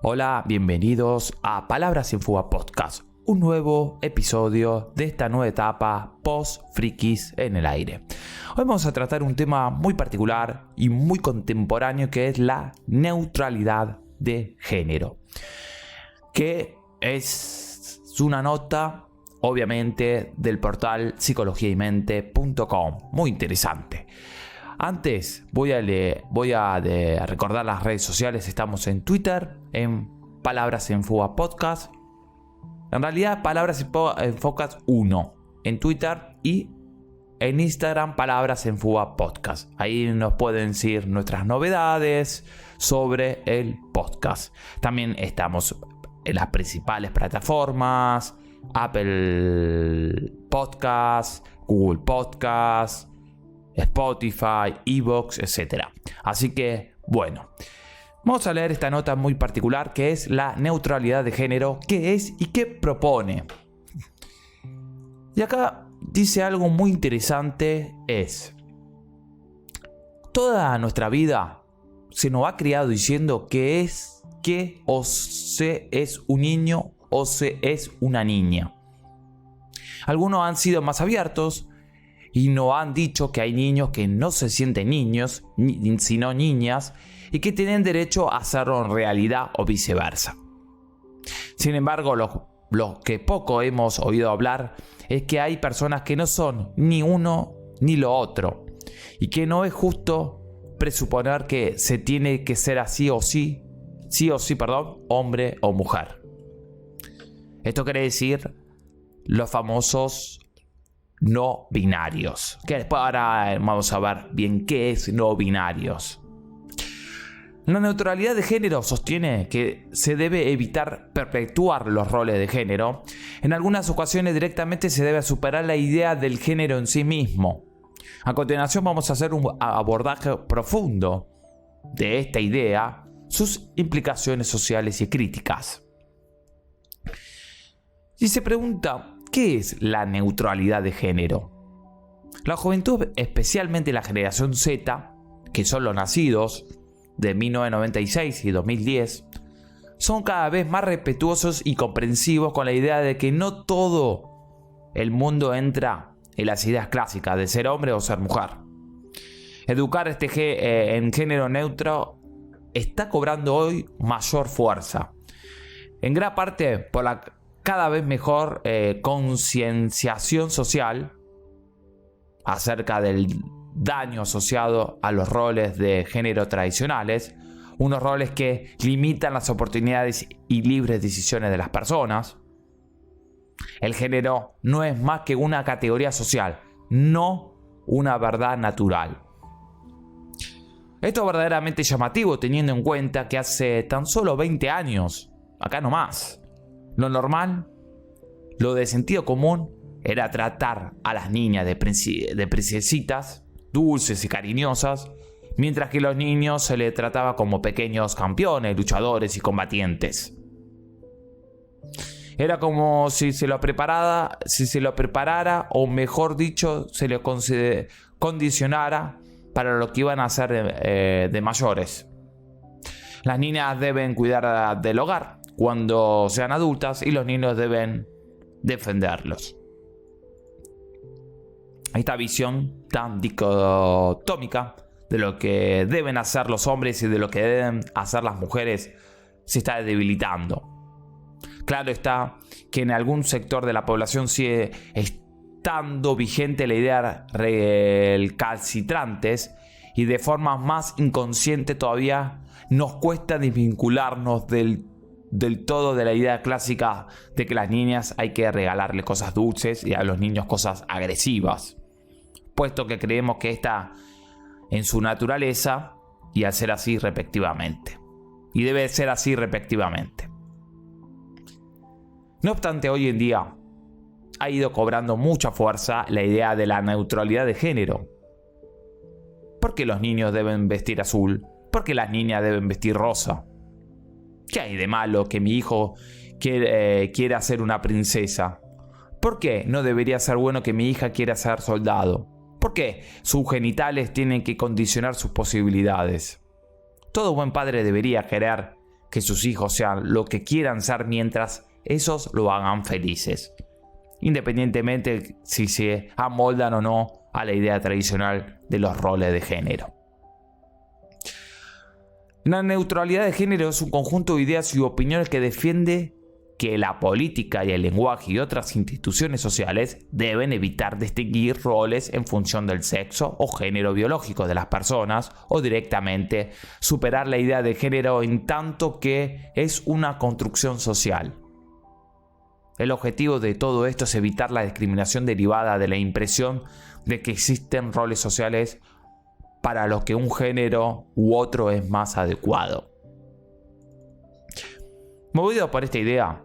Hola, bienvenidos a Palabras en Fuga Podcast, un nuevo episodio de esta nueva etapa post-frikis en el aire. Hoy vamos a tratar un tema muy particular y muy contemporáneo que es la neutralidad de género, que es una nota obviamente del portal psicologiaymente.com, muy interesante. Antes voy a recordar las redes sociales. Estamos en Twitter, en Palabras en Fuga Podcast. En realidad, Palabras en Fuga 1 en Twitter y en Instagram, Palabras en Fuga Podcast. Ahí nos pueden decir nuestras novedades sobre el podcast. También estamos en las principales plataformas: Apple Podcast, Google Podcast, Spotify, iVoox, etc. Así que, bueno, vamos a leer esta nota muy particular que es la neutralidad de género, qué es y qué propone. Y acá dice algo muy interesante, es: toda nuestra vida se nos ha criado diciendo que o se es un niño o se es una niña. Algunos han sido más abiertos y nos han dicho que hay niños que no se sienten niños, sino niñas, y que tienen derecho a hacerlo en realidad o viceversa. Sin embargo, lo que poco hemos oído hablar es que hay personas que no son ni uno ni lo otro, y que no es justo presuponer que se tiene que ser así o sí, hombre o mujer. Esto quiere decir los famosos no binarios, que después ahora vamos a ver bien qué es no binarios. La neutralidad de género sostiene que se debe evitar perpetuar los roles de género. En algunas ocasiones directamente se debe superar la idea del género en sí mismo. A continuación vamos a hacer un abordaje profundo de esta idea, sus implicaciones sociales y críticas. Y se pregunta: ¿qué es la neutralidad de género? La juventud, especialmente la generación Z, que son los nacidos de 1996 y 2010, son cada vez más respetuosos y comprensivos con la idea de que no todo el mundo entra en las ideas clásicas de ser hombre o ser mujer. Educar en género neutro está cobrando hoy mayor fuerza, en gran parte por la cada vez mejor concienciación social acerca del daño asociado a los roles de género tradicionales, unos roles que limitan las oportunidades y libres decisiones de las personas. El género no es más que una categoría social, no una verdad natural. Esto es verdaderamente llamativo teniendo en cuenta que hace tan solo 20 años, acá nomás, lo normal, lo de sentido común, era tratar a las niñas de princesitas, dulces y cariñosas, mientras que a los niños se les trataba como pequeños campeones, luchadores y combatientes. Era como si se lo preparara, o mejor dicho, se lo condicionara para lo que iban a hacer de mayores. Las niñas deben cuidar del hogar cuando sean adultas y los niños deben defenderlos. Esta visión tan dicotómica de lo que deben hacer los hombres y de lo que deben hacer las mujeres se está debilitando. Claro está que en algún sector de la población sigue estando vigente la idea recalcitrantes, y de forma más inconsciente todavía nos cuesta desvincularnos del todo de la idea clásica de que a las niñas hay que regalarle cosas dulces y a los niños cosas agresivas, puesto que creemos que está en su naturaleza y al ser así respectivamente. Y debe ser así respectivamente. No obstante, hoy en día ha ido cobrando mucha fuerza la idea de la neutralidad de género. ¿Por qué los niños deben vestir azul? ¿Por qué las niñas deben vestir rosa? ¿Qué hay de malo que mi hijo quiera ser una princesa? ¿Por qué no debería ser bueno que mi hija quiera ser soldado? ¿Por qué sus genitales tienen que condicionar sus posibilidades? Todo buen padre debería querer que sus hijos sean lo que quieran ser mientras esos lo hagan felices, independientemente si se amoldan o no a la idea tradicional de los roles de género. La neutralidad de género es un conjunto de ideas y opiniones que defiende que la política y el lenguaje y otras instituciones sociales deben evitar distinguir roles en función del sexo o género biológico de las personas o directamente superar la idea de género en tanto que es una construcción social. El objetivo de todo esto es evitar la discriminación derivada de la impresión de que existen roles sociales para los que un género u otro es más adecuado. Movidos por esta idea,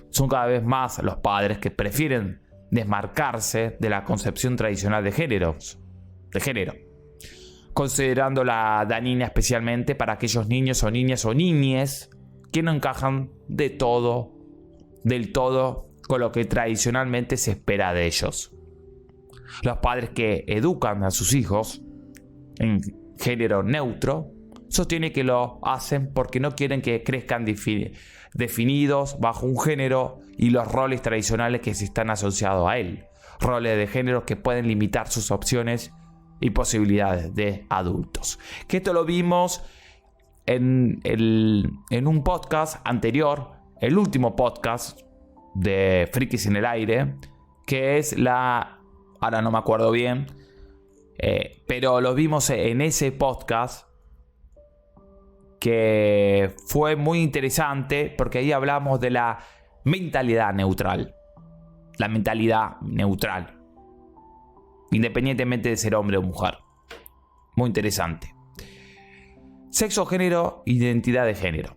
son cada vez más los padres que prefieren desmarcarse de la concepción tradicional de género, considerándola dañina especialmente para aquellos niños o niñas o niñes que no encajan del todo con lo que tradicionalmente se espera de ellos. Los padres que educan a sus hijos en género neutro sostienen que lo hacen porque no quieren que crezcan definidos bajo un género y los roles tradicionales que se están asociados a él, roles de género que pueden limitar sus opciones y posibilidades de adultos. Que esto lo vimos en un podcast anterior, el último podcast de Frikis en el Aire, que es ahora no me acuerdo bien, pero lo vimos en ese podcast, que fue muy interesante porque ahí hablamos de la mentalidad neutral. La mentalidad neutral, independientemente de ser hombre o mujer. Muy interesante. Sexo, género, identidad de género.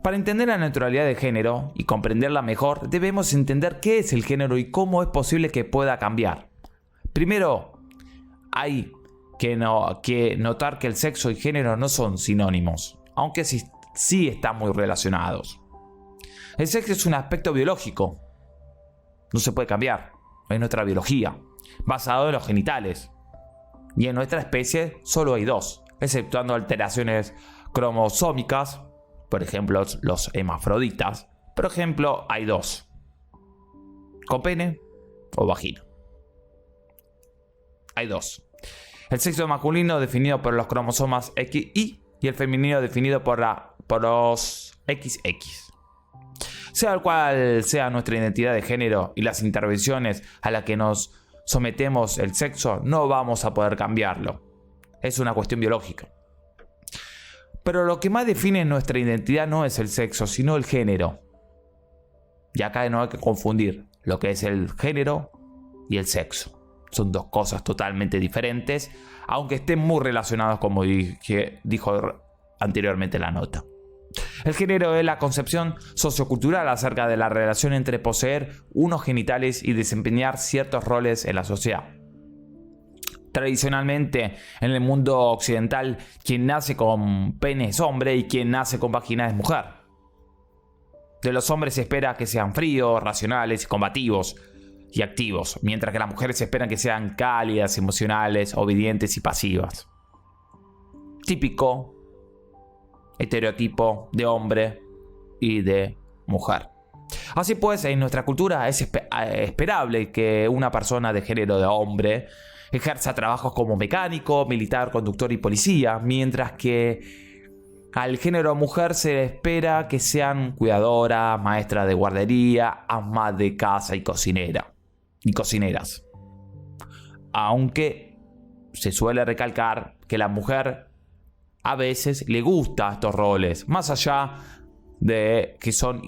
Para entender la neutralidad de género y comprenderla mejor, debemos entender qué es el género y cómo es posible que pueda cambiar. Primero, hay que notar que el sexo y género no son sinónimos, aunque sí están muy relacionados. El sexo es un aspecto biológico, no se puede cambiar, es nuestra biología, basado en los genitales. Y en nuestra especie solo hay dos, exceptuando alteraciones cromosómicas, por ejemplo los hermafroditas. Por ejemplo, hay dos, con pene o vagina. Hay dos. El sexo masculino definido por los cromosomas XY y el femenino definido por los XX. Sea cual sea nuestra identidad de género y las intervenciones a las que nos sometemos el sexo, no vamos a poder cambiarlo. Es una cuestión biológica. Pero lo que más define nuestra identidad no es el sexo, sino el género. Y acá no hay que confundir lo que es el género y el sexo. Son dos cosas totalmente diferentes, aunque estén muy relacionados, como dijo anteriormente la nota. El género es la concepción sociocultural acerca de la relación entre poseer unos genitales y desempeñar ciertos roles en la sociedad. Tradicionalmente, en el mundo occidental, quien nace con pene es hombre y quien nace con vagina es mujer. De los hombres se espera que sean fríos, racionales, combativos y activos, mientras que las mujeres esperan que sean cálidas, emocionales, obedientes y pasivas. Típico estereotipo de hombre y de mujer. Así pues, en nuestra cultura es esperable que una persona de género de hombre ejerza trabajos como mecánico, militar, conductor y policía, mientras que al género mujer se le espera que sean cuidadora, maestra de guardería, ama de casa y cocineras. Aunque se suele recalcar que la mujer a veces le gusta estos roles, más allá de que son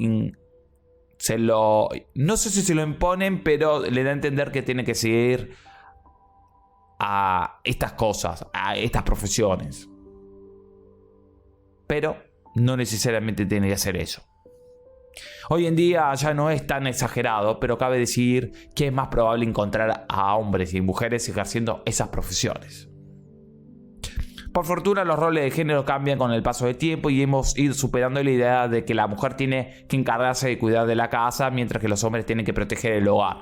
no sé si se lo imponen, pero le da a entender que tiene que seguir a estas cosas, a estas profesiones. Pero no necesariamente tiene que hacer eso. Hoy en día ya no es tan exagerado, pero cabe decir que es más probable encontrar a hombres y mujeres ejerciendo esas profesiones. Por fortuna, los roles de género cambian con el paso del tiempo y hemos ido superando la idea de que la mujer tiene que encargarse de cuidar de la casa, mientras que los hombres tienen que proteger el hogar.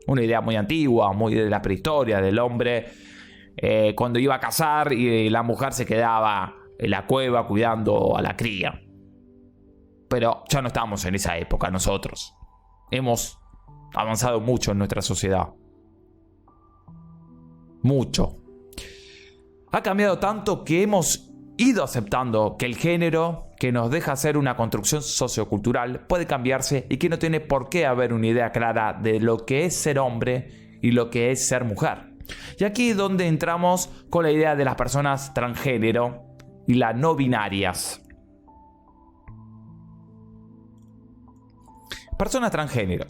Una idea muy antigua, muy de la prehistoria, del hombre cuando iba a cazar y la mujer se quedaba en la cueva cuidando a la cría. Pero ya no estamos en esa época nosotros. Hemos avanzado mucho en nuestra sociedad. Mucho. Ha cambiado tanto que hemos ido aceptando que el género, que nos deja ser una construcción sociocultural, puede cambiarse y que no tiene por qué haber una idea clara de lo que es ser hombre y lo que es ser mujer. Y aquí es donde entramos con la idea de las personas transgénero y las no binarias. Personas transgénero.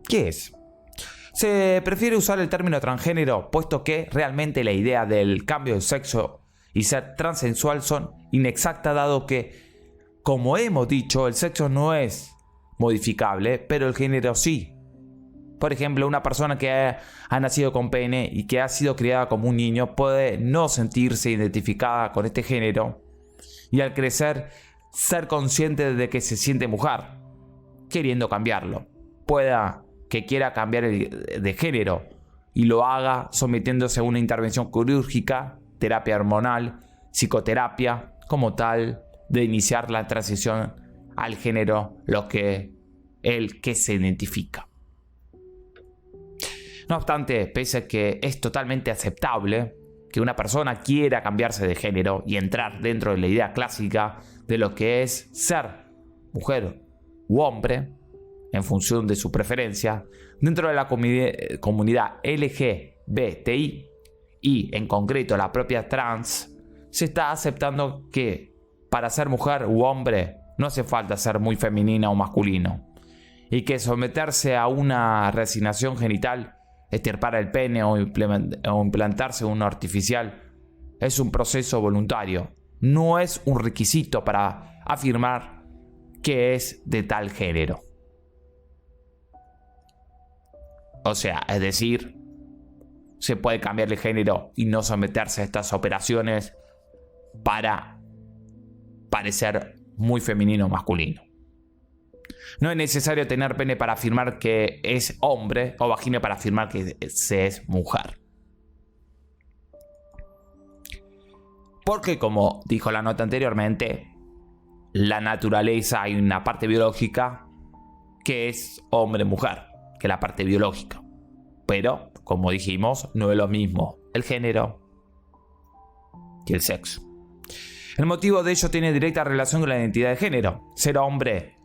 ¿Qué es? Se prefiere usar el término transgénero puesto que realmente la idea del cambio de sexo y ser transensual son inexactas, dado que, como hemos dicho, el sexo no es modificable, pero el género sí. Por ejemplo, una persona que ha nacido con pene y que ha sido criada como un niño puede no sentirse identificada con este género y al crecer ser consciente de que se siente mujer, queriendo cambiarlo. Pueda que quiera cambiar de género y lo haga sometiéndose a una intervención quirúrgica, terapia hormonal, psicoterapia, como tal, de iniciar la transición al género, lo que él que se identifica. No obstante, pese a que es totalmente aceptable que una persona quiera cambiarse de género y entrar dentro de la idea clásica de lo que es ser mujer u hombre, en función de su preferencia, dentro de la comunidad LGBTI y en concreto la propia trans, se está aceptando que para ser mujer u hombre no hace falta ser muy femenina o masculino, y que someterse a una reasignación genital, extirpar el pene o implantarse uno artificial, es un proceso voluntario, no es un requisito para afirmar que es de tal género. O sea, es decir, se puede cambiar de género y no someterse a estas operaciones para parecer muy femenino o masculino. No es necesario tener pene para afirmar que es hombre o vagina para afirmar que se es mujer. Porque, como dijo la nota anteriormente, la naturaleza hay una parte biológica que es hombre-mujer, que es la parte biológica. Pero, como dijimos, no es lo mismo el género que el sexo. El motivo de ello tiene directa relación con la identidad de género. Ser hombre,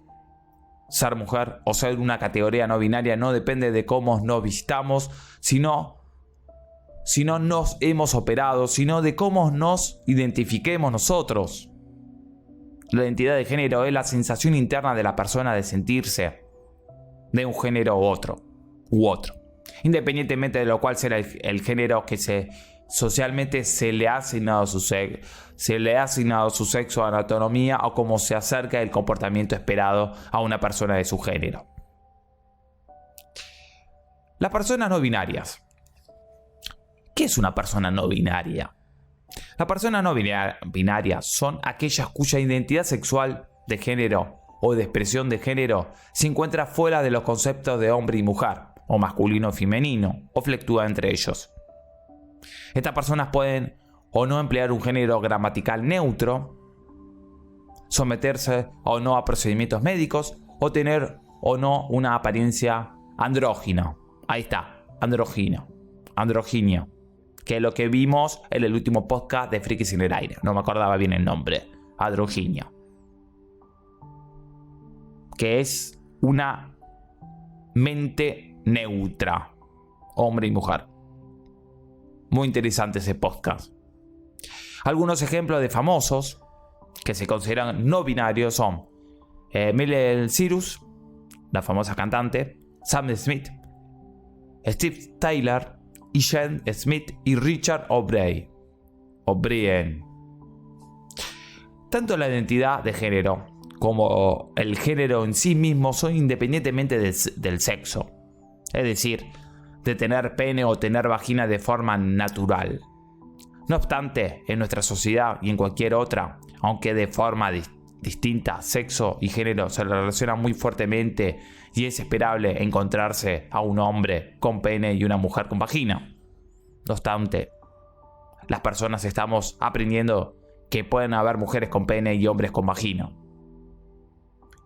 ser mujer o ser una categoría no binaria no depende de cómo nos vistamos, sino nos hemos operado, sino de cómo nos identifiquemos nosotros. La identidad de género es la sensación interna de la persona de sentirse de un género u otro, independientemente de lo cual será el género que socialmente se le ha asignado su sexo, anatomía o cómo se acerca el comportamiento esperado a una persona de su género. Las personas no binarias. ¿Qué es una persona no binaria? Las personas no binarias son aquellas cuya identidad sexual de género o de expresión de género se encuentra fuera de los conceptos de hombre y mujer, o masculino o femenino, o fluctúa entre ellos. Estas personas pueden o no emplear un género gramatical neutro, someterse o no a procedimientos médicos, o tener o no una apariencia andrógina. Ahí está, androginia, que es lo que vimos en el último podcast de Frikis en el Aire. No me acordaba bien el nombre, androginia. Que es una mente neutra, hombre y mujer. Muy interesante ese podcast. Algunos ejemplos de famosos que se consideran no binarios son Miley Cyrus, la famosa cantante, Sam Smith, Steve Tyler, Shane Smith y Richard O'Brien. Tanto la identidad de género como el género en sí mismo son independientemente del sexo. Es decir, de tener pene o tener vagina de forma natural. No obstante, en nuestra sociedad y en cualquier otra, aunque de forma distinta, sexo y género se relacionan muy fuertemente y es esperable encontrarse a un hombre con pene y una mujer con vagina. No obstante, las personas estamos aprendiendo que pueden haber mujeres con pene y hombres con vagina.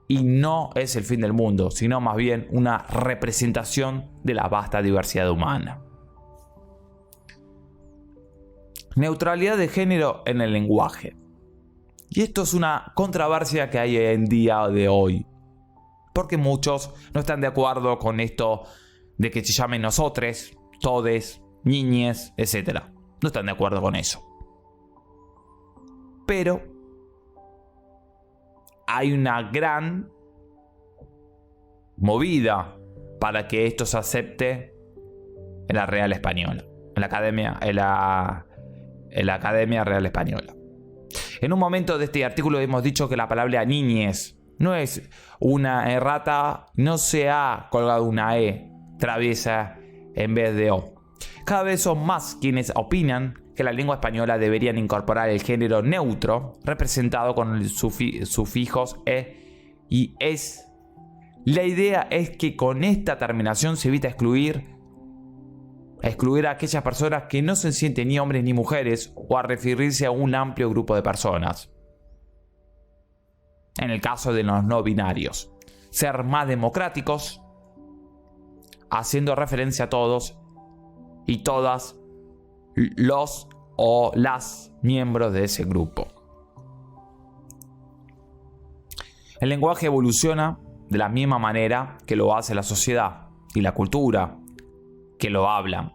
y no es el fin del mundo, sino más bien una representación de la vasta diversidad humana. Neutralidad de género en el lenguaje. Y esto es una controversia que hay en día de hoy, porque muchos no están de acuerdo con esto de que se llamen nosotres, todes, niñes, etc. No están de acuerdo con eso. Pero hay una gran movida para que esto se acepte en la Real Española, en la Academia Real Española. En un momento de este artículo hemos dicho que la palabra niñez no es una errata, no se ha colgado una E traviesa en vez de O. Cada vez son más quienes opinan que la lengua española deberían incorporar el género neutro, representado con el sufijos e y es. La idea es que con esta terminación se evita excluir a aquellas personas que no se sienten ni hombres ni mujeres o a referirse a un amplio grupo de personas. En el caso de los no binarios, ser más democráticos, haciendo referencia a todos y todas los o las miembros de ese grupo. El lenguaje evoluciona de la misma manera que lo hace la sociedad y la cultura que lo hablan.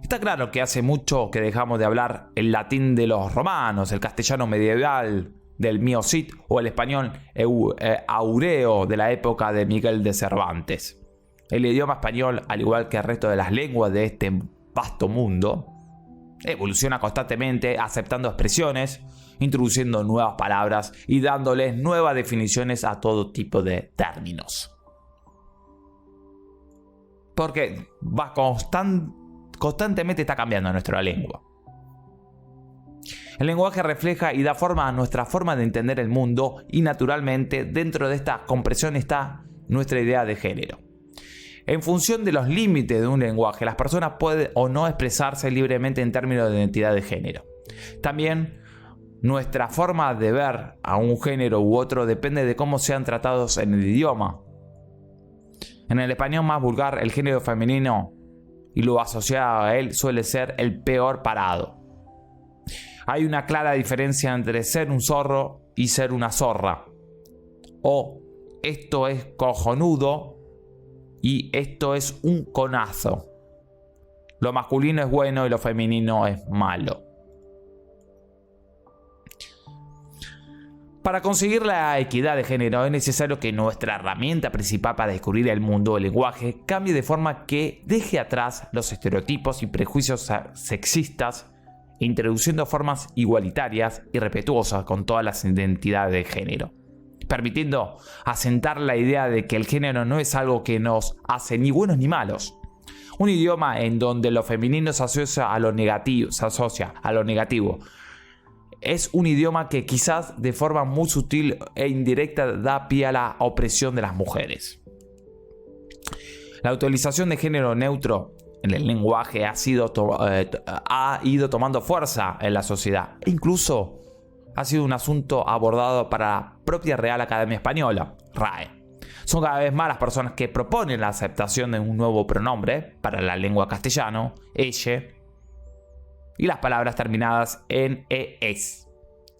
Está claro que hace mucho que dejamos de hablar el latín de los romanos, el castellano medieval del mío Cid o el español áureo de la época de Miguel de Cervantes. El idioma español, al igual que el resto de las lenguas de este vasto mundo, evoluciona constantemente aceptando expresiones, introduciendo nuevas palabras y dándoles nuevas definiciones a todo tipo de términos. Porque constantemente está cambiando nuestra lengua. El lenguaje refleja y da forma a nuestra forma de entender el mundo y naturalmente dentro de esta comprensión está nuestra idea de género. En función de los límites de un lenguaje, las personas pueden o no expresarse libremente en términos de identidad de género. También nuestra forma de ver a un género u otro depende de cómo sean tratados en el idioma. En el español más vulgar, el género femenino y lo asociado a él suele ser el peor parado. Hay una clara diferencia entre ser un zorro y ser una zorra. O esto es cojonudo y esto es un conazo. Lo masculino es bueno y lo femenino es malo. Para conseguir la equidad de género es necesario que nuestra herramienta principal para descubrir el mundo, el lenguaje, cambie de forma que deje atrás los estereotipos y prejuicios sexistas, introduciendo formas igualitarias y respetuosas con todas las identidades de género, permitiendo asentar la idea de que el género no es algo que nos hace ni buenos ni malos. Un idioma en donde lo femenino se asocia a lo negativo, es un idioma que quizás de forma muy sutil e indirecta da pie a la opresión de las mujeres. La utilización de género neutro en el lenguaje ha ido tomando fuerza en la sociedad e incluso ha sido un asunto abordado para la propia Real Academia Española, RAE. Son cada vez más las personas que proponen la aceptación de un nuevo pronombre para la lengua castellano, elle, y las palabras terminadas en es.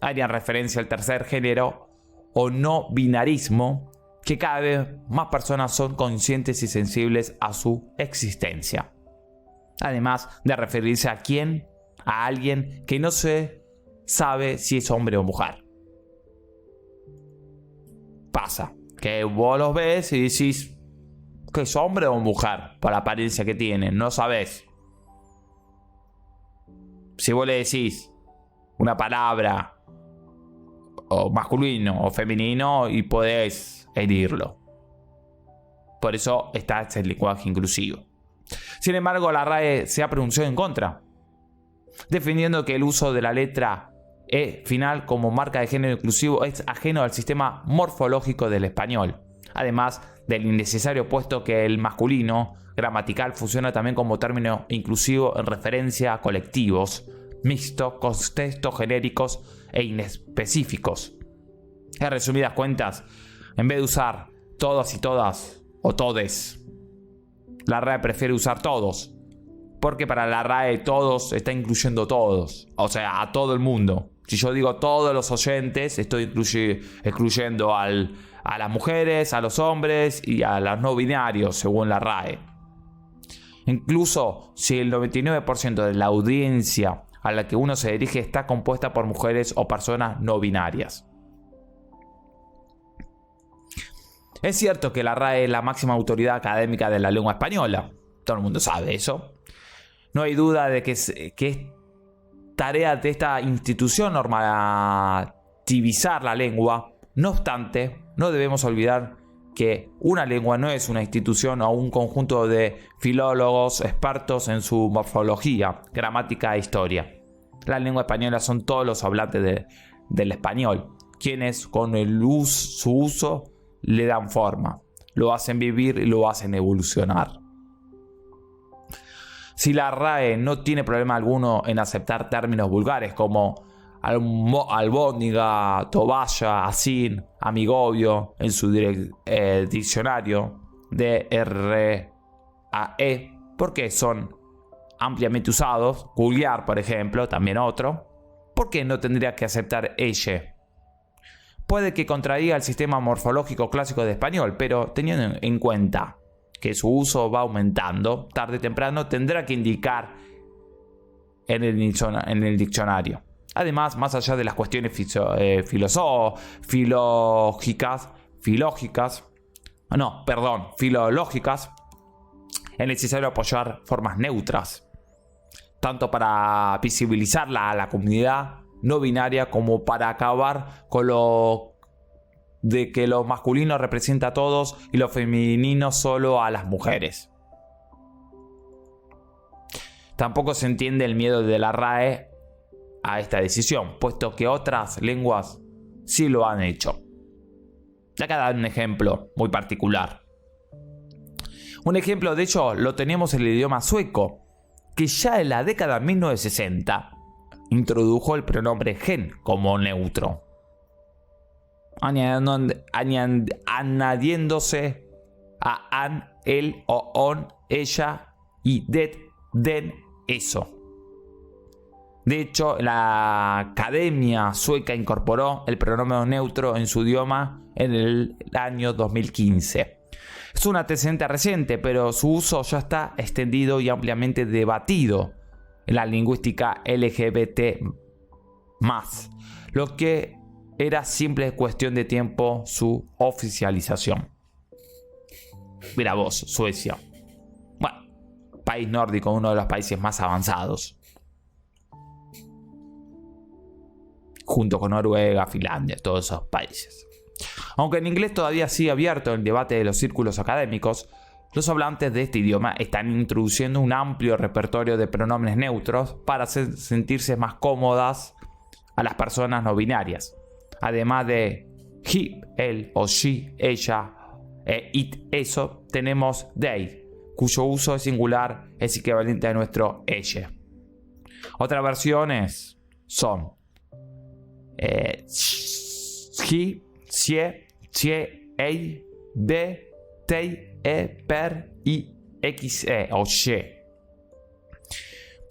Harían referencia al tercer género o no binarismo, que cada vez más personas son conscientes y sensibles a su existencia. Además de referirse a alguien que no se sabe si es hombre o mujer. Pasa que vos los ves y decís que es hombre o mujer por la apariencia que tienen, no sabés. Si vos le decís una palabra o masculino o femenino y podés herirlo. Por eso está este lenguaje inclusivo. Sin embargo, la RAE se ha pronunciado en contra, defendiendo que el uso de la letra E final como marca de género inclusivo es ajeno al sistema morfológico del español, además del innecesario puesto que el masculino gramatical funciona también como término inclusivo en referencia a colectivos, mixtos, contextos genéricos e inespecíficos. En resumidas cuentas, En vez de usar todos y todas o todes, la RAE prefiere usar todos. Porque para la RAE todos está incluyendo todos. O sea, a todo el mundo. Si yo digo todos los oyentes, estoy excluyendo a las mujeres, a los hombres y a los no binarios, según la RAE. Incluso si el 99% de la audiencia a la que uno se dirige está compuesta por mujeres o personas no binarias. Es cierto que la RAE es la máxima autoridad académica de la lengua española. Todo el mundo sabe eso. No hay duda de que es tarea de esta institución normativizar la lengua. No obstante, no debemos olvidar que una lengua no es una institución o un conjunto de filólogos expertos en su morfología, gramática e historia. La lengua española son todos los hablantes del español, quienes con su uso le dan forma, lo hacen vivir y lo hacen evolucionar. Si la RAE no tiene problema alguno en aceptar términos vulgares como albóndiga, toballa, asín, amigovio en su diccionario DRAE, porque son ampliamente usados, culiar, por ejemplo, también otro, ¿por qué no tendría que aceptar ella? Puede que contradiga el sistema morfológico clásico de español, pero teniendo en cuenta que su uso va aumentando, tarde o temprano tendrá que indicar en el diccionario. Además, más allá de las cuestiones filológicas, es necesario apoyar formas neutras, tanto para visibilizarla a la comunidad no binaria como para acabar con lo de que lo masculino representa a todos y lo femenino solo a las mujeres. Tampoco se entiende el miedo de la RAE a esta decisión, puesto que otras lenguas sí lo han hecho. Ya que dar un ejemplo muy particular. Un ejemplo de hecho lo tenemos en el idioma sueco, que ya en la década de 1960 introdujo el pronombre gen como neutro, añadiéndose a an, él o on, ella y det, den, eso. De hecho, la Academia Sueca incorporó el pronombre neutro en su idioma en el año 2015. Es un antecedente reciente, pero su uso ya está extendido y ampliamente debatido en la lingüística LGBT+, lo que era simple cuestión de tiempo su oficialización. Mira vos, Suecia. Bueno, país nórdico, uno de los países más avanzados. Junto con Noruega, Finlandia, todos esos países. Aunque en inglés todavía sigue abierto el debate de los círculos académicos, los hablantes de este idioma están introduciendo un amplio repertorio de pronombres neutros para sentirse más cómodas a las personas no binarias. Además de he, él o she, ella, it, eso, tenemos they, cuyo uso es singular, es equivalente a nuestro ella. Otras versiones son he, sie, ei, be, tei, per y xe o she.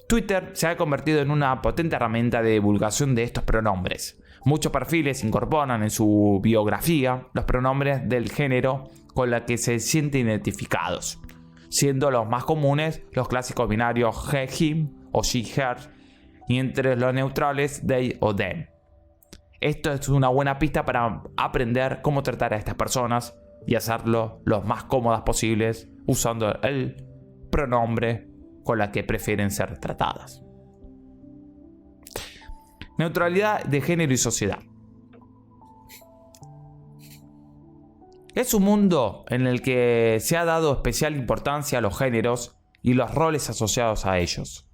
Twitter se ha convertido en una potente herramienta de divulgación de estos pronombres. Muchos perfiles incorporan en su biografía los pronombres del género con la que se sienten identificados, siendo los más comunes los clásicos binarios he, him o she, her, y entre los neutrales they o them. Esto es una buena pista para aprender cómo tratar a estas personas y hacerlo lo más cómodas posibles usando el pronombre con la que prefieren ser tratadas. Neutralidad de género y sociedad. Es un mundo en el que se ha dado especial importancia a los géneros y los roles asociados a ellos.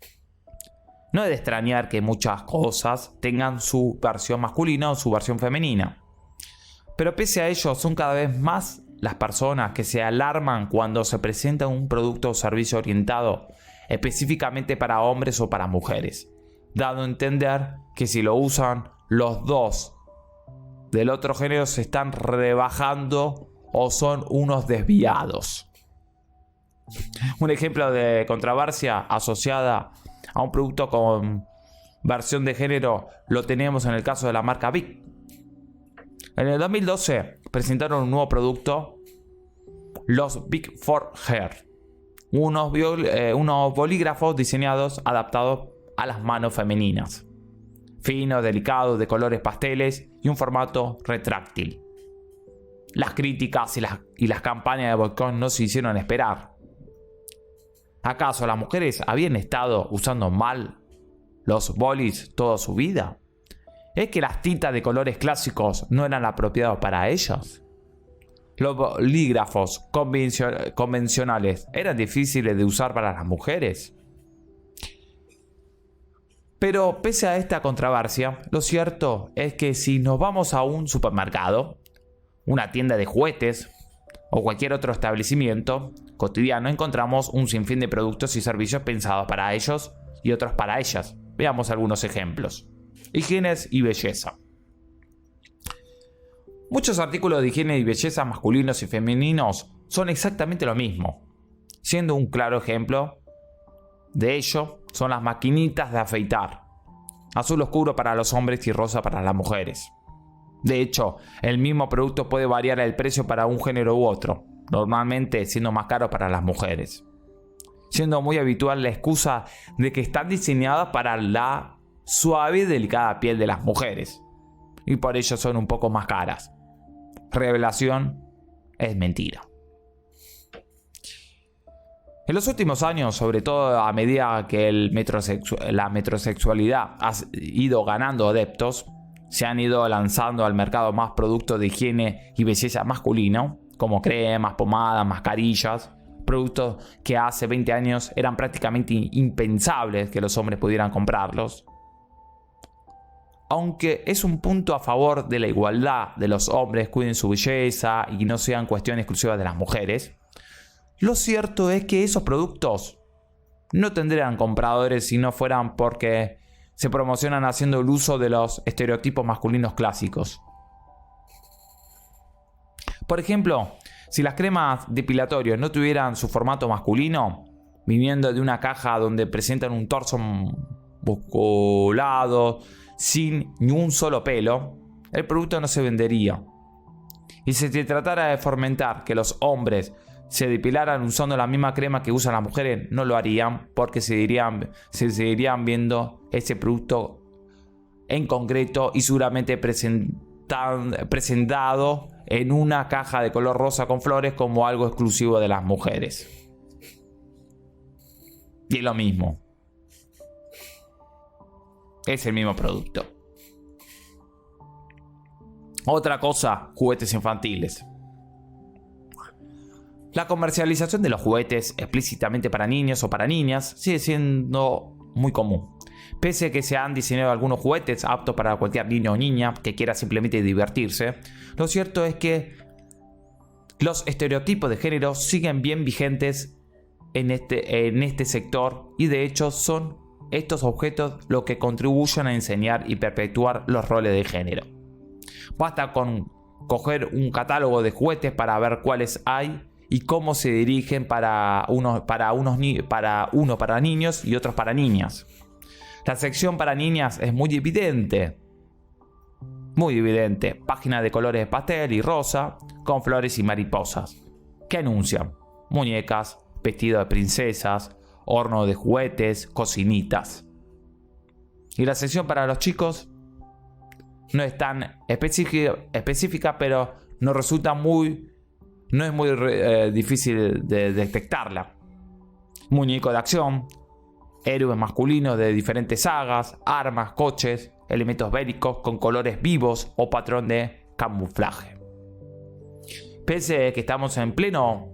No es de extrañar que muchas cosas tengan su versión masculina o su versión femenina. Pero pese a ello, son cada vez más las personas que se alarman cuando se presenta un producto o servicio orientado específicamente para hombres o para mujeres, dando a entender que si lo usan los dos del otro género se están rebajando o son unos desviados. Un ejemplo de controversia asociada a un producto con versión de género lo tenemos en el caso de la marca Bic. En el 2012 presentaron un nuevo producto, los Bic for Hair, unos bolígrafos diseñados adaptados a las manos femeninas, finos, delicados, de colores pasteles y un formato retráctil. Las críticas y las campañas de boicot no se hicieron esperar. ¿Acaso las mujeres habían estado usando mal los bolis toda su vida? ¿Es que las tintas de colores clásicos no eran apropiados para ellas? ¿Los bolígrafos convencionales eran difíciles de usar para las mujeres? Pero pese a esta controversia, lo cierto es que si nos vamos a un supermercado, una tienda de juguetes o cualquier otro establecimiento cotidiano, encontramos un sinfín de productos y servicios pensados para ellos y otros para ellas. Veamos algunos ejemplos. Higiene y belleza. Muchos artículos de higiene y belleza masculinos y femeninos son exactamente lo mismo. Siendo un claro ejemplo de ello son las maquinitas de afeitar. Azul oscuro para los hombres y rosa para las mujeres. De hecho, el mismo producto puede variar el precio para un género u otro, normalmente siendo más caro para las mujeres. Siendo muy habitual la excusa de que están diseñadas para la suave y delicada piel de las mujeres, y por ello son un poco más caras. Revelación: es mentira. En los últimos años, sobre todo a medida que la metrosexualidad ha ido ganando adeptos, se han ido lanzando al mercado más productos de higiene y belleza masculino, como cremas, pomadas, mascarillas, productos que hace 20 años eran prácticamente impensables que los hombres pudieran comprarlos. Aunque es un punto a favor de la igualdad de los hombres, cuiden su belleza y no sean cuestión exclusiva de las mujeres, lo cierto es que esos productos no tendrían compradores si no fueran porque se promocionan haciendo el uso de los estereotipos masculinos clásicos. Por ejemplo, si las cremas depilatorias no tuvieran su formato masculino, viniendo de una caja donde presentan un torso musculado, sin ni un solo pelo, el producto no se vendería. Y si se tratara de fomentar que los hombres se depilaran usando la misma crema que usan las mujeres, no lo harían porque se seguirían viendo ese producto en concreto y seguramente presentado en una caja de color rosa con flores como algo exclusivo de las mujeres. Y es lo mismo. Es el mismo producto. Otra cosa, juguetes infantiles. La comercialización de los juguetes explícitamente para niños o para niñas sigue siendo muy común. Pese a que se han diseñado algunos juguetes aptos para cualquier niño o niña que quiera simplemente divertirse, lo cierto es que los estereotipos de género siguen bien vigentes en este sector y de hecho son estos objetos los que contribuyen a enseñar y perpetuar los roles de género. Basta con coger un catálogo de juguetes para ver cuáles hay y cómo se dirigen para uno para niños y otros para niñas. La sección para niñas es muy evidente. Muy evidente. Páginas de colores pastel y rosa con flores y mariposas que anuncian muñecas, vestidos de princesas, horno de juguetes, cocinitas. Y la sección para los chicos no es tan específica, pero no es muy difícil de detectarla. Muñeco de acción, héroes masculinos de diferentes sagas, armas, coches, elementos bélicos con colores vivos o patrón de camuflaje. Pese a que estamos en pleno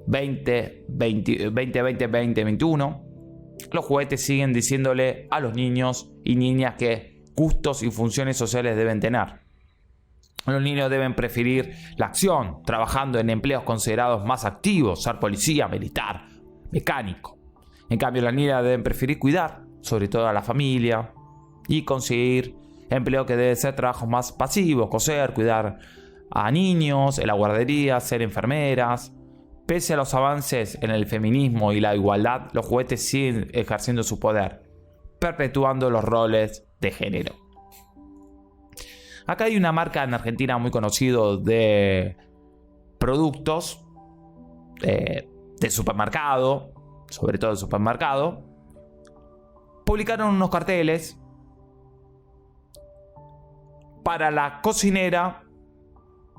2020-2021, los juguetes siguen diciéndole a los niños y niñas qué gustos y funciones sociales deben tener. Los niños deben preferir la acción, trabajando en empleos considerados más activos, ser policía, militar, mecánico. En cambio, las niñas deben preferir cuidar, sobre todo a la familia, y conseguir Empleo que debe ser trabajos más pasivos, coser, cuidar a niños, en la guardería, ser enfermeras. Pese a los avances en el feminismo y la igualdad, los juguetes siguen ejerciendo su poder, perpetuando los roles de género. Acá hay una marca en Argentina muy conocida de productos de supermercado, sobre todo de supermercado. Publicaron unos carteles para la cocinera,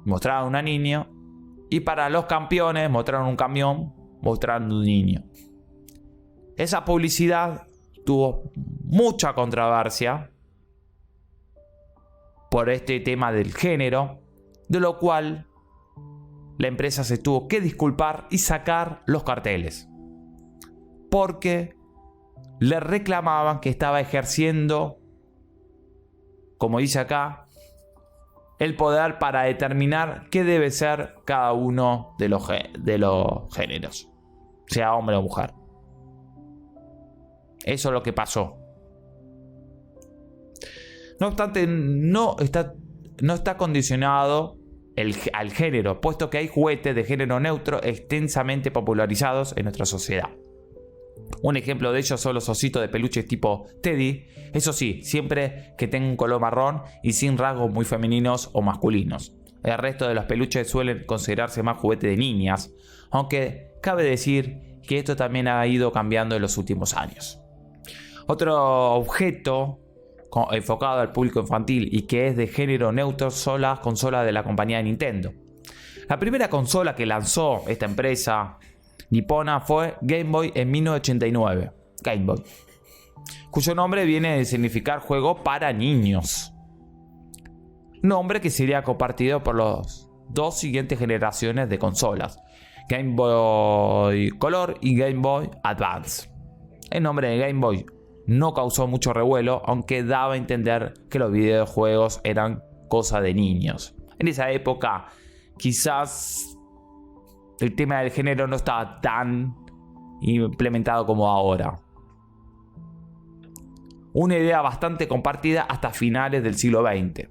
mostraron a una niña, y para los campeones mostraron un camión mostrando un niño. Esa publicidad tuvo mucha controversia por este tema del género, de lo cual la empresa se tuvo que disculpar y sacar los carteles, porque le reclamaban que estaba ejerciendo, como dice acá, el poder para determinar qué debe ser cada uno de los géneros, sea hombre o mujer. Eso es lo que pasó. No obstante, no está condicionado al género, puesto que hay juguetes de género neutro extensamente popularizados en nuestra sociedad. Un ejemplo de ello son los ositos de peluche tipo Teddy, eso sí, siempre que tengan un color marrón y sin rasgos muy femeninos o masculinos. El resto de los peluches suelen considerarse más juguetes de niñas, aunque cabe decir que esto también ha ido cambiando en los últimos años. Otro objeto enfocado al público infantil y que es de género neutro son las consolas de la compañía Nintendo. La primera consola que lanzó esta empresa nipona fue Game Boy en 1989, Game Boy, cuyo nombre viene de significar juego para niños, nombre que sería compartido por las dos siguientes generaciones de consolas, Game Boy Color y Game Boy Advance. El nombre de Game Boy no causó mucho revuelo, aunque daba a entender que los videojuegos eran cosa de niños. En esa época quizás el tema del género no estaba tan implementado como ahora. Una idea bastante compartida hasta finales del siglo XX.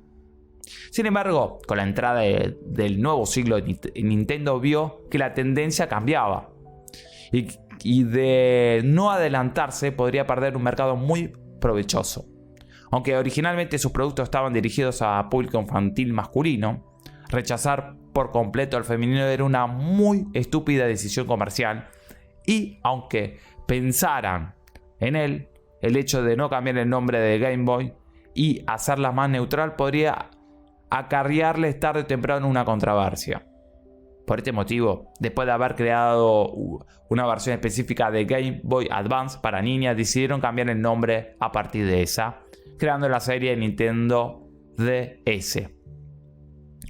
Sin embargo, con la entrada del nuevo siglo, Nintendo vio que la tendencia cambiaba y de no adelantarse podría perder un mercado muy provechoso. Aunque originalmente sus productos estaban dirigidos a público infantil masculino, rechazar por completo al femenino era una muy estúpida decisión comercial, y aunque pensaran en él, el hecho de no cambiar el nombre de Game Boy y hacerla más neutral podría acarrearles tarde o temprano una controversia. Por este motivo, después de haber creado una versión específica de Game Boy Advance para niñas, decidieron cambiar el nombre a partir de esa, creando la serie Nintendo DS.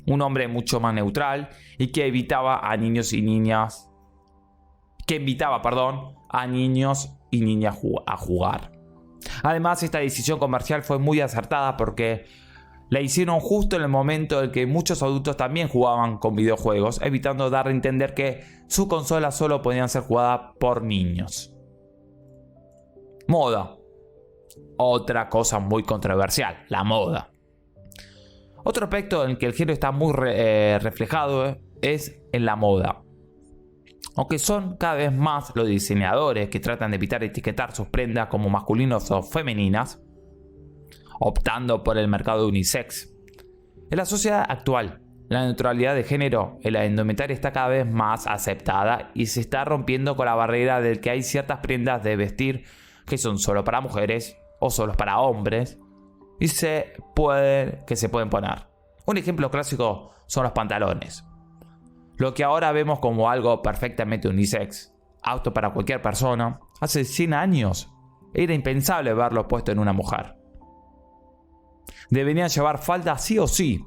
Un nombre mucho más neutral y que invitaba a niños y niñas a jugar. Además, esta decisión comercial fue muy acertada porque la hicieron justo en el momento en que muchos adultos también jugaban con videojuegos, evitando dar a entender que sus consolas solo podían ser jugadas por niños. Moda. Otra cosa muy controversial, la moda. Otro aspecto en el que el género está muy reflejado es en la moda. Aunque son cada vez más los diseñadores que tratan de evitar etiquetar sus prendas como masculinas o femeninas, optando por el mercado unisex. En la sociedad actual, la neutralidad de género en la indumentaria está cada vez más aceptada y se está rompiendo con la barrera del que hay ciertas prendas de vestir que son solo para mujeres o solo para hombres y que se pueden poner. Un ejemplo clásico son los pantalones. Lo que ahora vemos como algo perfectamente unisex, apto para cualquier persona, hace 100 años era impensable verlo puesto en una mujer. Deberían llevar falda sí o sí,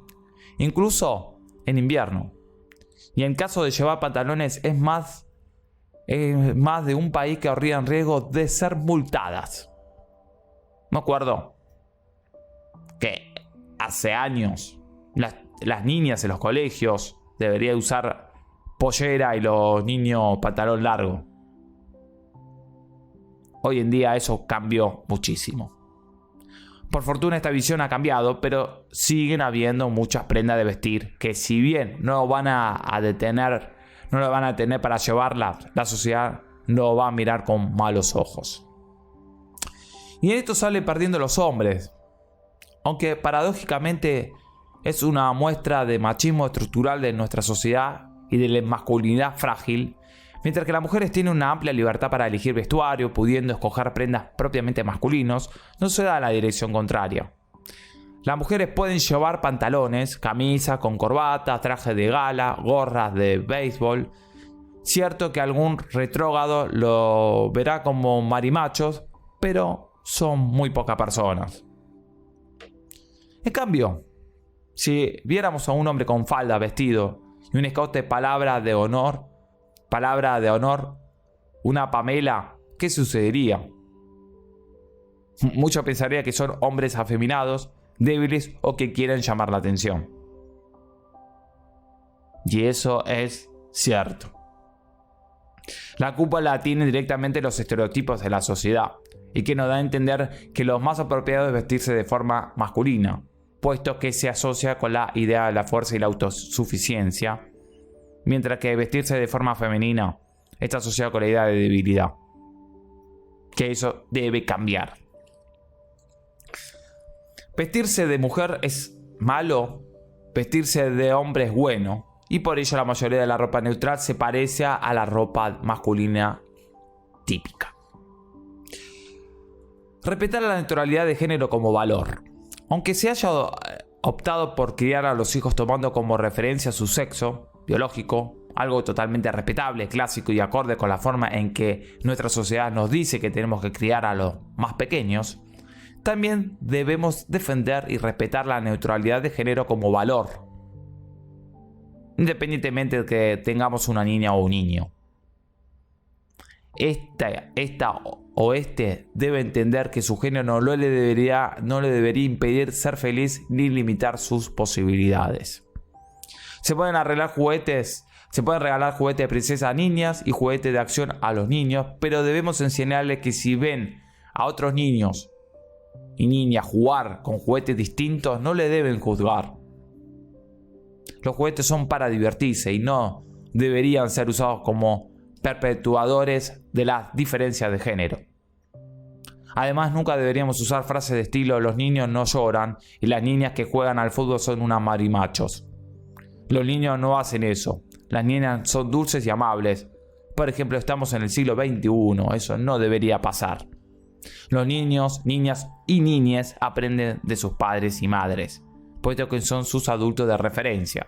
incluso en invierno. Y en caso de llevar pantalones es más de un país que corrían riesgo de ser multadas. Me acuerdo que hace años las niñas en los colegios deberían usar pollera y los niños pantalón largo. Hoy en día eso cambió muchísimo. Por fortuna esta visión ha cambiado, pero siguen habiendo muchas prendas de vestir que, si bien no lo van a detener, no lo van a tener para llevarlas, la sociedad no va a mirar con malos ojos. Y en esto salen perdiendo los hombres, aunque paradójicamente es una muestra de machismo estructural de nuestra sociedad y de la masculinidad frágil. Mientras que las mujeres tienen una amplia libertad para elegir vestuario, pudiendo escoger prendas propiamente masculinos, no se da la dirección contraria. Las mujeres pueden llevar pantalones, camisas con corbata, trajes de gala, gorras de béisbol. Cierto que algún retrógrado lo verá como marimachos, pero son muy pocas personas. En cambio, si viéramos a un hombre con falda, vestido y un escote palabra de honor, una Pamela, ¿qué sucedería? Muchos pensarían que son hombres afeminados, débiles o que quieren llamar la atención. Y eso es cierto. La culpa la tienen directamente los estereotipos de la sociedad, y que nos da a entender que lo más apropiado es vestirse de forma masculina, puesto que se asocia con la idea de la fuerza y la autosuficiencia, mientras que vestirse de forma femenina está asociado con la idea de debilidad. Que eso debe cambiar. Vestirse de mujer es malo, vestirse de hombre es bueno, y por ello la mayoría de la ropa neutral se parece a la ropa masculina típica. Respetar la neutralidad de género como valor. Aunque se haya optado por criar a los hijos tomando como referencia su sexo biológico, algo totalmente respetable, clásico y acorde con la forma en que nuestra sociedad nos dice que tenemos que criar a los más pequeños, también debemos defender y respetar la neutralidad de género como valor, independientemente de que tengamos una niña o un niño. Esta o este debe entender que su género no le debería impedir ser feliz ni limitar sus posibilidades. Se pueden regalar juguetes de princesa a niñas y juguetes de acción a los niños, pero debemos enseñarles que si ven a otros niños y niñas jugar con juguetes distintos, no le deben juzgar. Los juguetes son para divertirse y no deberían ser usados como perpetuadores de las diferencias de género. Además, nunca deberíamos usar frases de estilo "los niños no lloran" y "las niñas que juegan al fútbol son unas marimachos". Los niños no hacen eso. Las niñas son dulces y amables. Por ejemplo, estamos en el siglo XXI. Eso no debería pasar. Los niños, niñas y niñes aprenden de sus padres y madres, puesto que son sus adultos de referencia.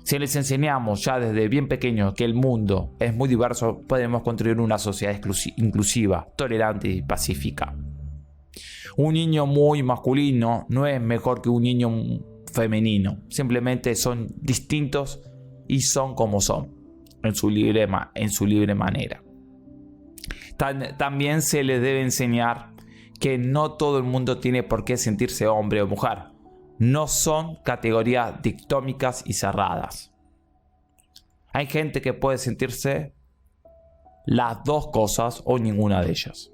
Si les enseñamos ya desde bien pequeños que el mundo es muy diverso, podemos construir una sociedad inclusiva, tolerante y pacífica. Un niño muy masculino no es mejor que un niño femenino. Simplemente son distintos y son como son, en su libre manera. También se les debe enseñar que no todo el mundo tiene por qué sentirse hombre o mujer. No son categorías dicotómicas y cerradas. Hay gente que puede sentirse las dos cosas o ninguna de ellas.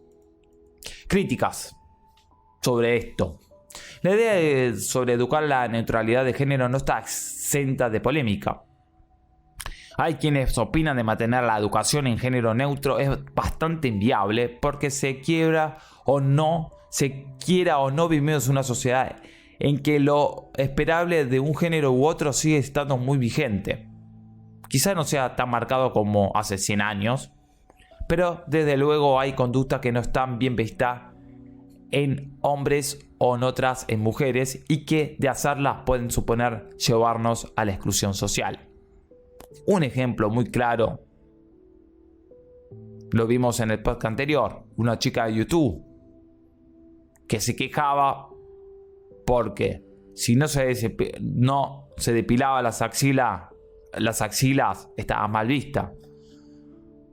Críticas sobre esto. La idea sobre educar la neutralidad de género no está exenta de polémica. Hay quienes opinan de mantener la educación en género neutro es bastante inviable porque se quiera o no vivimos una sociedad en que lo esperable de un género u otro sigue estando muy vigente. Quizá no sea tan marcado como hace 100 años, pero desde luego hay conductas que no están bien vistas en hombres o en otras en mujeres y que de hacerlas pueden suponer llevarnos a la exclusión social. Un ejemplo muy claro lo vimos en el podcast anterior, una chica de YouTube que se quejaba porque si no se depilaba las axilas estaba mal vista.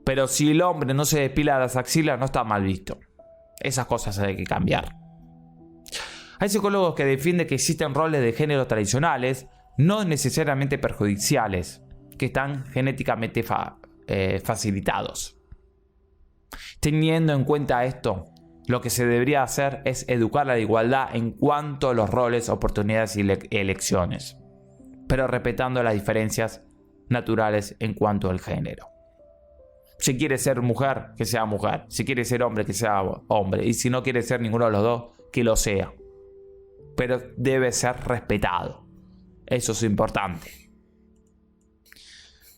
Pero si el hombre no se depila las axilas no está mal visto. Esas cosas hay que cambiar. Hay psicólogos que defienden que existen roles de género tradicionales, no necesariamente perjudiciales, que están genéticamente facilitados. Teniendo en cuenta esto, lo que se debería hacer es educar a la igualdad en cuanto a los roles, oportunidades y elecciones, pero respetando las diferencias naturales en cuanto al género. Si quiere ser mujer, que sea mujer. Si quiere ser hombre, que sea hombre. Y si no quiere ser ninguno de los dos, que lo sea. Pero debe ser respetado. Eso es importante.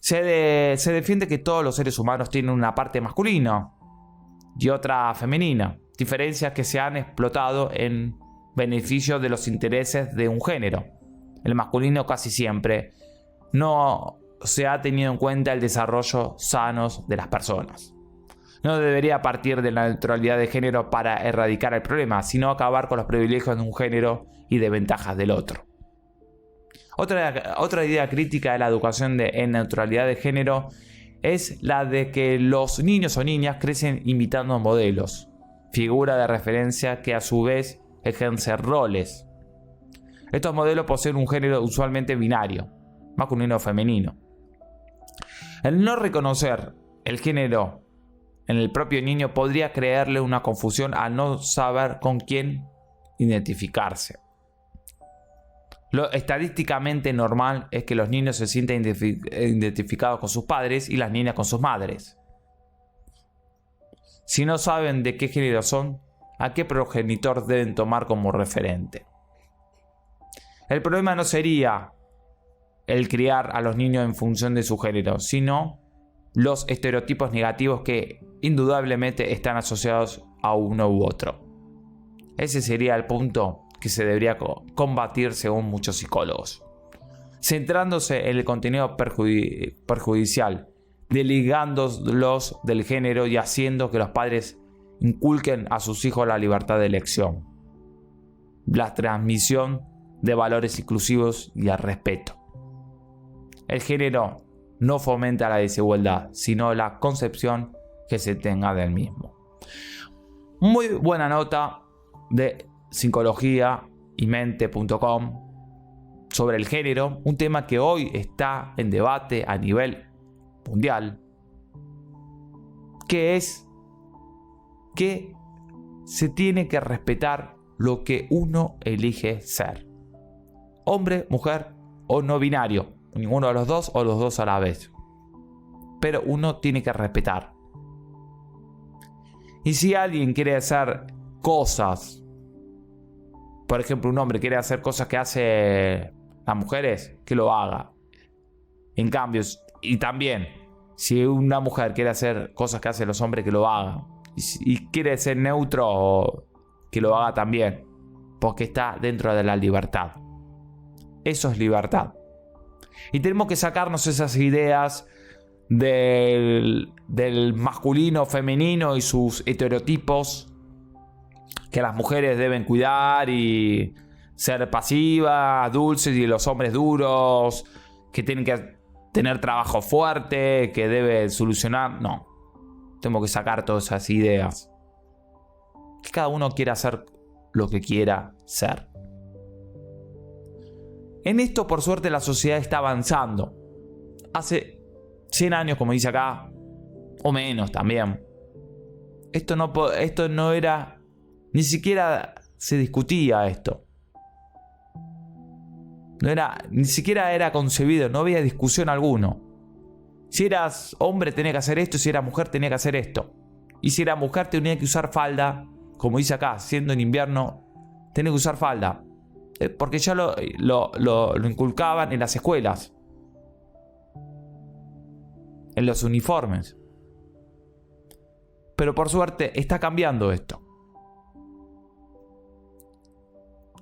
Se defiende que todos los seres humanos tienen una parte masculina y otra femenina. Diferencias que se han explotado en beneficio de los intereses de un género. El masculino casi siempre no se ha tenido en cuenta el desarrollo sano de las personas. No debería partir de la neutralidad de género para erradicar el problema, sino acabar con los privilegios de un género y de ventajas del otro. Otra idea crítica de la educación en neutralidad de género es la de que los niños o niñas crecen imitando modelos, figura de referencia que a su vez ejercen roles. Estos modelos poseen un género usualmente binario, masculino o femenino. El no reconocer el género en el propio niño podría crearle una confusión al no saber con quién identificarse. Lo estadísticamente normal es que los niños se sientan identificados con sus padres y las niñas con sus madres. Si no saben de qué género son, ¿a qué progenitor deben tomar como referente? El problema no sería el criar a los niños en función de su género, sino los estereotipos negativos que indudablemente están asociados a uno u otro. Ese sería el punto que se debería combatir según muchos psicólogos. Centrándose en el contenido perjudicial, desligándolos del género y haciendo que los padres inculquen a sus hijos la libertad de elección, la transmisión de valores inclusivos y el respeto. El género no fomenta la desigualdad, sino la concepción que se tenga del mismo. Muy buena nota de psicología y mente.com sobre el género, un tema que hoy está en debate a nivel mundial, que es que se tiene que respetar lo que uno elige ser, hombre, mujer o no binario, ninguno de los dos o los dos a la vez, pero uno tiene que respetar. Y si alguien quiere hacer cosas, por ejemplo, un hombre quiere hacer cosas que hace las mujeres, que lo haga. En cambio, y también, si una mujer quiere hacer cosas que hacen los hombres, que lo haga. Y quiere ser neutro, que lo haga también, porque está dentro de la libertad. Eso es libertad. Y tenemos que sacarnos esas ideas del masculino, femenino y sus estereotipos, que las mujeres deben cuidar y ser pasivas, dulces, y los hombres duros, que tienen que tener trabajo fuerte, que deben solucionar. No, tenemos que sacar todas esas ideas. Que cada uno quiera hacer lo que quiera ser. En esto, por suerte, la sociedad está avanzando. Hace 100 años, como dice acá, o menos también, esto no era, ni siquiera se discutía esto. Ni siquiera era concebido, no había discusión alguno. Si eras hombre tenía que hacer esto, si eras mujer tenía que hacer esto. Y si era mujer tenía que usar falda, como dice acá, siendo en invierno, tenía que usar falda. Porque ya lo inculcaban en las escuelas, en los uniformes. Pero por suerte está cambiando esto.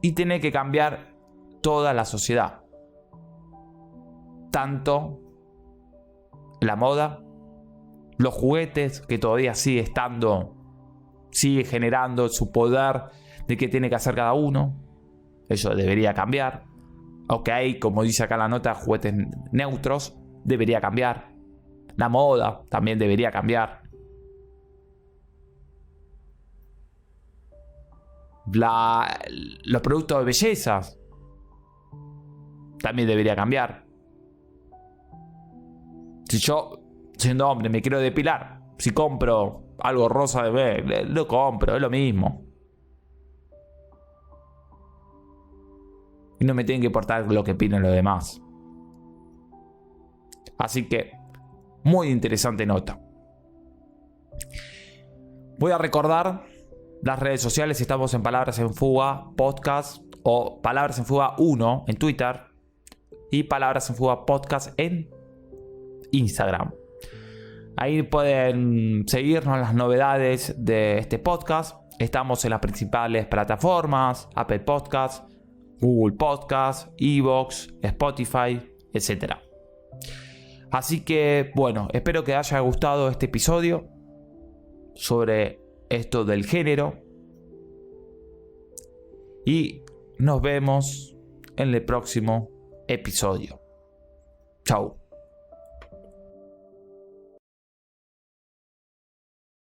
Y tiene que cambiar toda la sociedad. Tanto la moda, los juguetes, que todavía sigue generando su poder de qué tiene que hacer cada uno. Eso debería cambiar. Ok, como dice acá la nota, juguetes neutros, debería cambiar. La moda también debería cambiar. Los productos de belleza también debería cambiar. Si yo, siendo hombre, me quiero depilar, si compro algo rosa de ver, lo compro, es lo mismo. Y no me tienen que importar lo que opinen los demás. Así que, muy interesante nota. Voy a recordar las redes sociales. Estamos en Palabras en Fuga Podcast o Palabras en Fuga 1 en Twitter y Palabras en Fuga Podcast en Instagram. Ahí pueden seguirnos las novedades de este podcast. Estamos en las principales plataformas: Apple Podcasts, Google Podcasts, Evox, Spotify, etc. Así que, bueno, espero que haya gustado este episodio sobre esto del género. Y nos vemos en el próximo episodio. Chau.